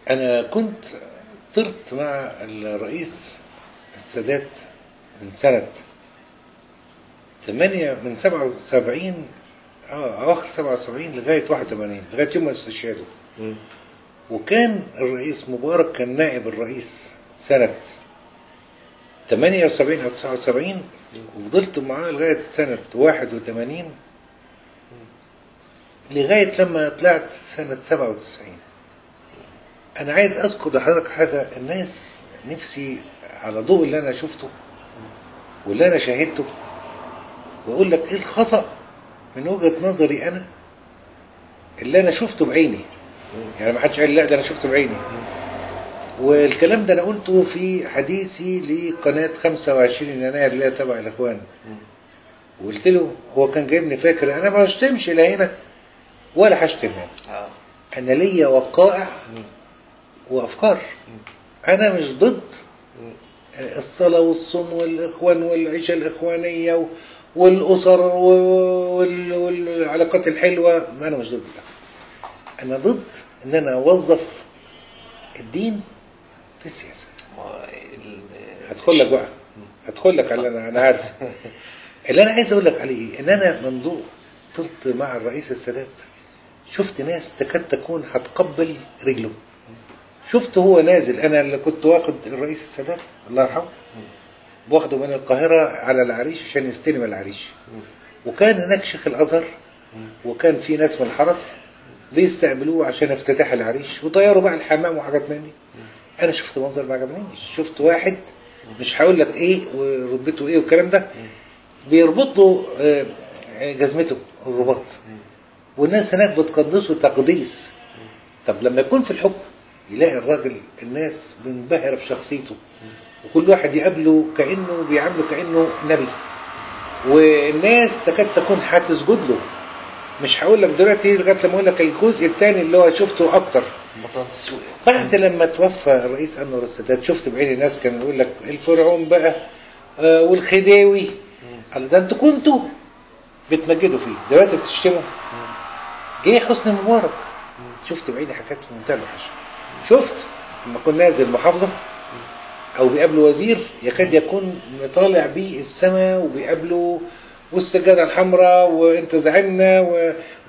أنا كنت طرت مع الرئيس السادات من سنة 77 أواخر 77 لغاية 81 لغاية يوم ما استشهاده. وكان الرئيس مبارك كان نائب الرئيس سنة 78 أو 79 وفضلت معاه لغاية سنة 81 لغاية لما طلعت سنة 97. أنا عايز أذكر لحضرتك حاجة، الناس نفسي على ضوء اللي أنا شفته واللي أنا شاهدته وأقول لك إيه الخطأ من وجهة نظري أنا اللي أنا شفته بعيني. يعني ما حدش قال لا ده أنا شفته بعيني. والكلام ده أنا قلته في حديثي لقناة 25 يناير اللي هي تبع الإخوان. وقلت له هو كان جايبني فاكر أنا ما هشتمش لا هنا ولا هشتم هنا. أنا ليا وقائع وأفكار. أنا مش ضد الصلاة والصوم والإخوان والعيشة الإخوانية والأسر والعلاقات الحلوة، أنا مش ضد ده. أنا ضد إن أنا أوظف الدين في السياسة. هدخل لك بقى، هدخل لك على أنا عارف اللي أنا عايز أقول لك عليه إن أنا من ضوء طرت مع الرئيس السادات شفت ناس تكاد تكون هتقبل رجله. شفت هو نازل، أنا اللي كنت واخد الرئيس السادات الله يرحمه واخده من القاهرة على العريش عشان يستلم العريش، وكان هناك شيخ الأزهر وكان في ناس من الحرس بيستقبلوه عشان افتتاح العريش وطيروا بقى الحمام وحاجات من دي. أنا شفت منظر ما عجبنيش. شفت واحد مش هقول لك إيه ورتبته إيه والكلام ده بيربط له جزمته الرباط، والناس هناك بتقدسه تقديس. طب لما يكون في الحكم يلاقي الراجل الناس منبهرة بشخصيته وكل واحد يقابله كأنه بيعامله كأنه نبي، والناس تكاد تكون هتسجد له. مش هقول لك دلوقتي لغايه لما اقول لك الجزء الثاني اللي هو شفته اكتر. بعد لما توفى الرئيس انور السادات شفت بعيني ناس كانوا يقول لك الفرعون بقى والخديوي. قال ده انتوا كنتوا بتمجدوا فيه دلوقتي بتشتموا. جه حسني مبارك شفت بعيني حاجات في منتهى الوحشه. شفت لما كنا نازل محافظه او بيقابله وزير يكاد يكون طالع بيه السماء وبيقابله والسجاده الحمراء وانت زعلنا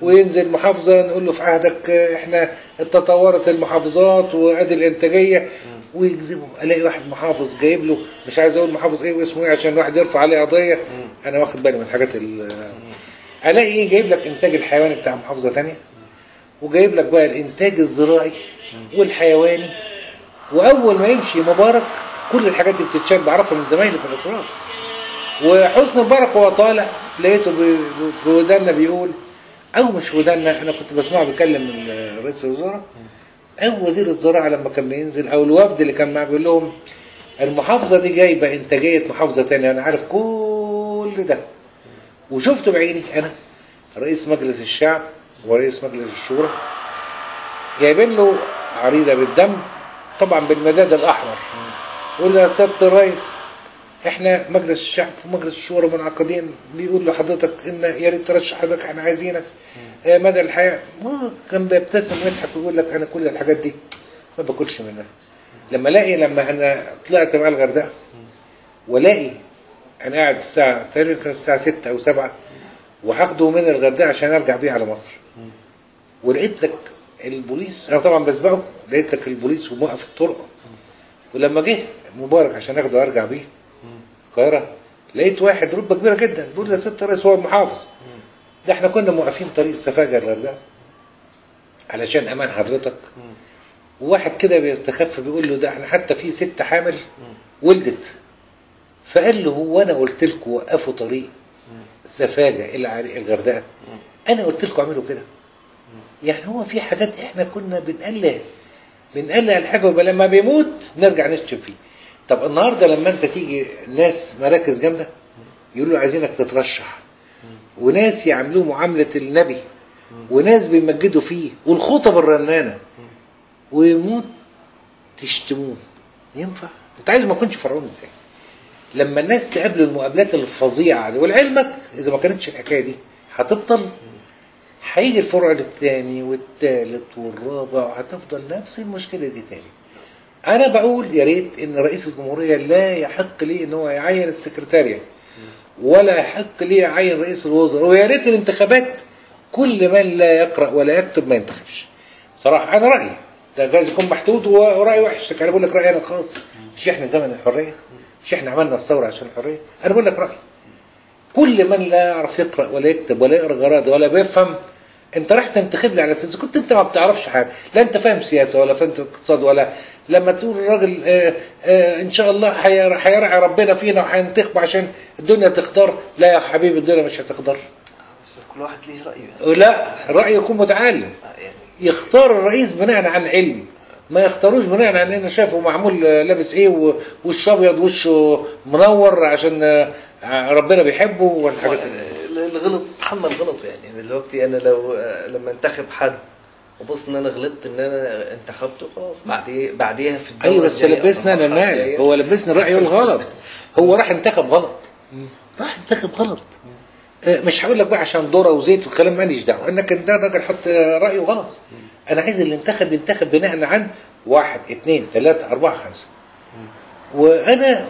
وينزل محافظه نقول له في عهدك احنا تطورت المحافظات وادي الانتاجيه ويجذبه. الاقي واحد محافظ جايب له مش عايز اقول محافظ ايه واسمه ايه عشان الواحد يرفع عليه قضيه. انا واخد بالي من الحاجات الاقي ايه جايب لك انتاج الحيواني بتاع محافظه ثانيه وجايب لك بقى الانتاج الزراعي والحيواني. واول ما يمشي مبارك كل الحاجات دي بتتشال بعرفها من زمايلي في الاسرار. وحسني مبارك وهو طالع لقيته في ودانا بيقول او مش ودانا، انا كنت بسمعه بيكلم رئيس الوزراء او وزير الزراعه لما كان بينزل او الوفد اللي كان معاه بيقول لهم المحافظه دي جايبه انتاجيه محافظه ثانيه. انا عارف كل ده وشفته بعيني. انا رئيس مجلس الشعب ورئيس مجلس الشورى جايبين له عريضه بالدم طبعا بالمداد الاحمر يقول له يا سياده الرئيس احنا مجلس الشعب ومجلس الشورى منعقدين بيقول لحضرتك ان يا ريت ترشح حضرتك احنا عايزينك مدى الحياه. كان بيبتسم ويضحك ويقول لك انا كل الحاجات دي ما باكلش منها. لما انا طلعت مع الغردقه والاقي انا قاعد الساعه تقريبا كانت الساعه 6 او 7 وهاخده من الغردقه عشان ارجع بيه على مصر ولقيت لك البوليس. انا طبعا بسبقه لقيت لك البوليس وموقف الطرق. ولما جه مبارك عشان اخده وارجع بيه القاهره لقيت واحد رتبه كبيره جدا بيقول لي يا ست الرئيس هو المحافظ ده احنا كنا موقفين طريق سفاجه الغردقه علشان امان حضرتك. وواحد كده بيستخف بيقول له ده احنا حتى في ست حامل ولدت. فقال له هو انا قلت لكم وقفوا طريق سفاجه الى الغردقه؟ انا قلت لكم اعملوا كده؟ يعني هو في حاجات احنا كنا بنقلع الحاجه ولما بيموت نرجع نشتم فيه. طب النهارده لما انت تيجي ناس مراكز جامده يقولوا عايزينك تترشح وناس يعملوه معامله النبي وناس بيمجدوا فيه والخطب الرنانه ويموت تشتموه، ينفع؟ انت عايز ما كنتش فرعون ازاي؟ لما الناس تقابل المقابلات الفظيعه دي ولعلمك اذا ما كانتش الحكايه دي هتبطل هيجي الفرع الثاني والثالث والرابع وهتفضل نفس المشكله دي تاني. انا بقول يا ريت ان رئيس الجمهوريه لا يحق ليه ان هو يعين السكرتاريه ولا يحق ليه يعين رئيس الوزراء، ويا ريت الانتخابات كل من لا يقرا ولا يكتب ما ينتخبش. صراحه انا رايي ده جايز يكون محدود وراي وحش، لكن انا بقول لك رايي انا الخاص. مش احنا زمن الحريه؟ مش احنا عملنا الثوره عشان الحريه؟ انا بقول لك رايي. كل من لا يعرف يقرا ولا يكتب ولا يقرا جراده ولا بيفهم، انت راح تنتخب لي على اساس كنت انت ما بتعرفش حاجه، لا انت فاهم سياسه ولا فاهم اقتصاد، ولا لما تقول الراجل ان شاء الله هيرعي ربنا فينا وهينتخبوا عشان الدنيا تخضر، لا يا حبيبي الدنيا مش هتخضر. بس كل واحد ليه رايه. لا الراي يكون متعلم، يختار الرئيس بناء عن علم، ما يختاروش بناء عن انه شافه معمول لابس ايه ووش ابيض وشه منور عشان ربنا بيحبه والحاجات الغلط تحمل غلطه. يعني دلوقتي انا لما انتخب حد وبص ان انا غلطت ان انا انتخبته، خلاص بعديها في الدوله. ايوه بس لبسنا انا مالي، هو لبسنا الراي الغلط، هو راح انتخب غلط، راح انتخب غلط. مش هقول لك بقى عشان ذره وزيت والكلام ماليش دعوه، انك انت راجل حط رايه غلط. انا عايز اللي ينتخب بناء عن 1 2 3 4 5. وانا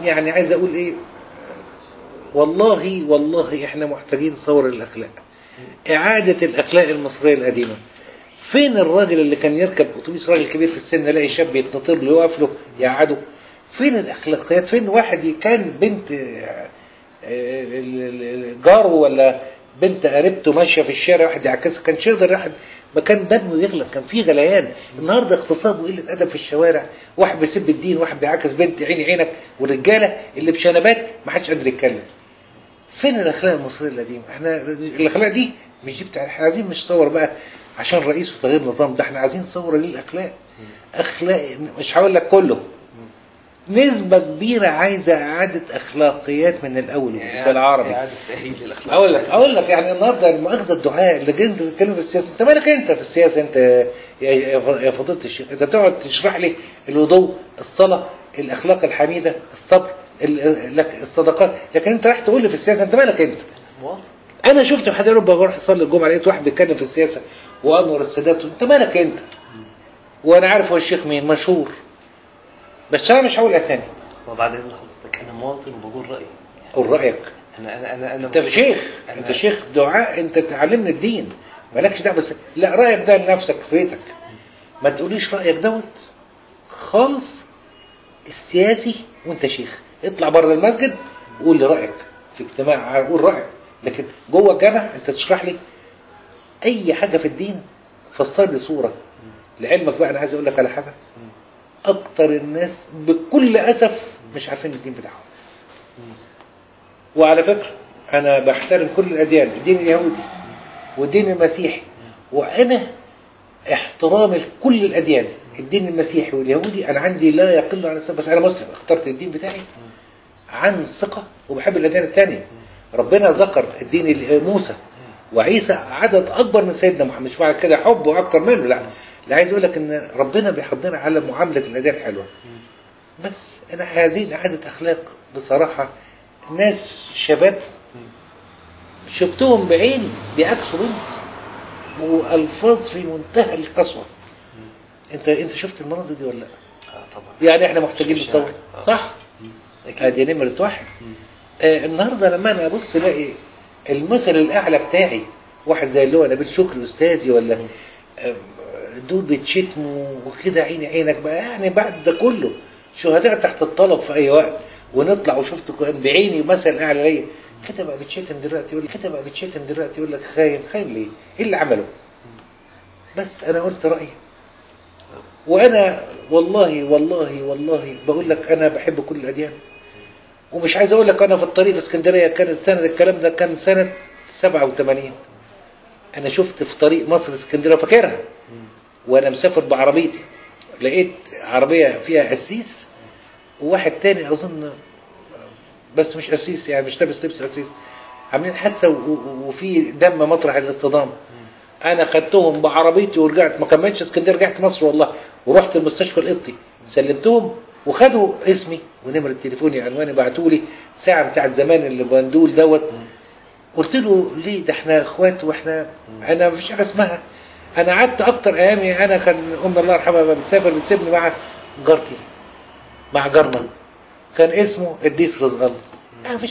يعني عايز اقول ايه، والله احنا محتاجين ثوره للاخلاق، اعاده الاخلاق المصريه القديمه. فين الراجل اللي كان يركب اتوبيس، راجل كبير في السن يلاقي شاب يتنطر له يقف له يقعده؟ فين الاخلاقيات؟ فين واحد كان بنت جاره ولا بنت قريبته ماشيه في الشارع واحد يعكسها كانش يقدر واحد، ما كان دمه يغلب، كان فيه غليان. النهارده اغتصاب وقله ادب في الشوارع، واحد بيسب الدين، واحد بيعاكس بنت عيني عينك، والرجاله اللي بشنبات ما حدش قادر يتكلم. فين الاخلاق المصريه القديمه؟ احنا الاخلاق دي مش دي بتاع، احنا عايزين مش ثوره بقى عشان رئيس وتغيير نظام، ده احنا عايزين ثوره للاخلاق. اخلاق مش هقول لك كله، نسبة كبيرة عايزة إعادة أخلاقيات من الأول بالعربي. إعادة تأهيل للأخلاق. أقول لك يعني النهارده المؤاخذة الدعاء اللي جاي تتكلم في السياسة، أنت مالك أنت في السياسة؟ أنت يا فضيلة الشيخ أنت تقعد تشرح لي الوضوء، الصلاة، الأخلاق الحميدة، الصبر، الصدقات، لكن أنت راح تقول لي في السياسة، أنت مالك أنت؟ مواطن. أنا شفت في حد بروح أصلي الجمعة لقيت واحد بيتكلم في السياسة وأنور السادات، أنت مالك أنت؟ وأنا عارف هو الشيخ مين مشهور، بس انا مش هقول اسامي. وبعد اذن حضرتك انا مواطن وبقول رايي. قول رايك. انا انت شيخ، انت شيخ دعاء، انت تعلمني الدين، مالكش دعوه. بس لا، رايك ده لنفسك في بيتك، ما تقوليش رايك دوت خالص السياسي وانت شيخ. اطلع بره المسجد وقول لي رايك في اجتماع، قول رايك، لكن جوه الجامع انت تشرح لي اي حاجه في الدين، فسر لي صوره. لعلمك بقى انا عايز اقول لك على حاجه، اكتر الناس بكل اسف مش عارفين الدين بتاعهم. وعلى فكره انا بحترم كل الاديان، الدين اليهودي والدين المسيحي، وانا احترامي لكل الاديان، الدين المسيحي واليهودي انا عندي لا يقل عن الثقه، بس انا مسلم اخترت الدين بتاعي عن ثقه وبحب الاديان الثانيه. ربنا ذكر الدين موسى وعيسى عدد اكبر من سيدنا محمد، مش معنى كده حبه اكتر منه، لا، اللي عايز اقول لك ان ربنا بيحضنا على معامله الاديان حلوه. بس انا عايزين اعاده اخلاق بصراحه. ناس شباب شفتهم بعيني بيعكسوا بنت والفاظ في منتهى القسوه. انت شفت المناظر دي ولا لا؟ طبعا. يعني احنا محتاجين نصور، صح؟ ادي نمره واحد. النهارده لما انا ابص الاقي المثل الاعلى بتاعي واحد زي اللي هو نبيل شكري استاذي، ولا دول بيتشتموا وكده عيني عينك بقى، يعني بعد ده كله شهداء تحت الطلب في اي وقت، ونطلع وشفت بعيني مثل اعلى ليا كده بقى بيتشتم دلوقتي، يقول لك خاين ليه؟ ايه اللي عمله؟ بس انا قلت رايي، وانا والله بقول لك انا بحب كل الاديان، ومش عايز اقول لك انا في الطريق في اسكندريه كانت سنه، الكلام ده كان سنه 87، انا شفت في طريق مصر اسكندريه فاكرها وانا مسافر بعربيتي، لقيت عربيه فيها قسيس وواحد تاني اظن بس مش قسيس، يعني مش لابس لبس قسيس، عاملين حادثه وفي دم مطرح الاصطدام. انا خدتهم بعربيتي ورجعت، ما كملتش اسكندريه، رجعت مصر والله، ورحت المستشفى القبطي سلمتهم وخدوا اسمي ونمره تليفوني عنواني، بعتوا لي ساعه بتاعت زمان اللي بندول دوت قلت له ليه؟ ده احنا اخوات، واحنا انا مفيش حاجه اسمها. انا قعدت اكتر ايامي، انا كان امي الله يرحمها لما بتسافر بتسيبني مع جارتي، مع جارنا كان اسمه قديس رزق الله. مفيش